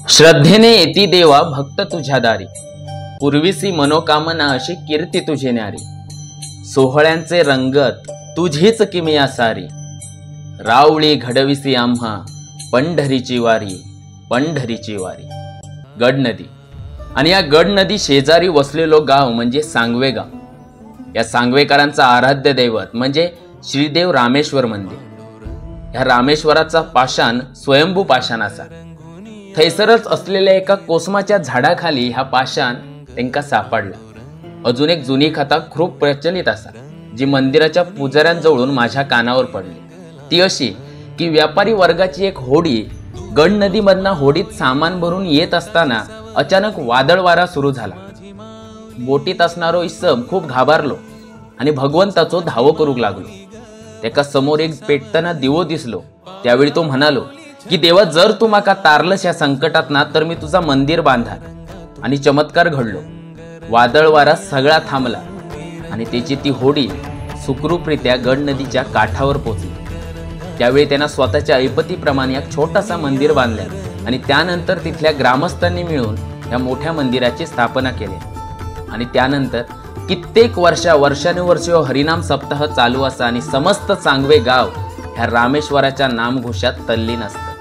श्रद्धेने येती देवा भक्त तुझ्या दारी, पूर्वीसी मनोकामना अशी कीर्ती तुझी न्यारी। सोहळ्यांचे रंगत तुझीच किमिया सारी, रावळी घडविसी आम्हा पंढरीची वारी, पंढरीची वारी। गड नदी आणि या गड नदी शेजारी वसलेलो गाव म्हणजे सांगवे गाव। या सांगवेकरांचा आराध्य दैवत म्हणजे श्रीदेव रामेश्वर मंदिर। या रामेश्वराचा पाषाण स्वयंभू पाषाण असा। थैसरच असलेल्या एका कोसमाच्या झाडाखाली हा पाषाण त्यांका सापडला। अजून एक जुनी कथा खूप प्रचलित असा, जी मंदिराच्या पुजाऱ्यांजवळून माझ्या कानावर पडली। ती अशी की व्यापारी वर्गाची एक होडी गड नदीमधना होडीत सामान भरून येत असताना अचानक वादळ वारा सुरू झाला। बोटीत असणारो इसम खूप घाबरलो आणि भगवंताचो धावो करूक लागलो। त्याका समोर एक पेटताना दिवो दिसलो। त्यावेळी तो म्हणालो की देवा, जर तू माका तारलस या संकटात ना तर मी तुझा मंदिर बांधार। आणि चमत्कार घडलो। वादळ वारा सगळा थांबला आणि त्याची ती होडी सुखरूपरित्या गड नदीच्या काठावर पोहोचली। त्यावेळी त्यांना स्वतःच्या ऐपतीप्रमाणे एक छोटासा मंदिर बांधले आणि त्यानंतर तिथल्या ग्रामस्थांनी मिळून या मोठ्या मंदिराची स्थापना केली। आणि त्यानंतर कित्येक वर्षानुवर्ष हरिनाम सप्ताह चालू असा आणि समस्त सांगवे गाव ह्या रामेश्वराच्या नामघोषात तल्लीन असतं।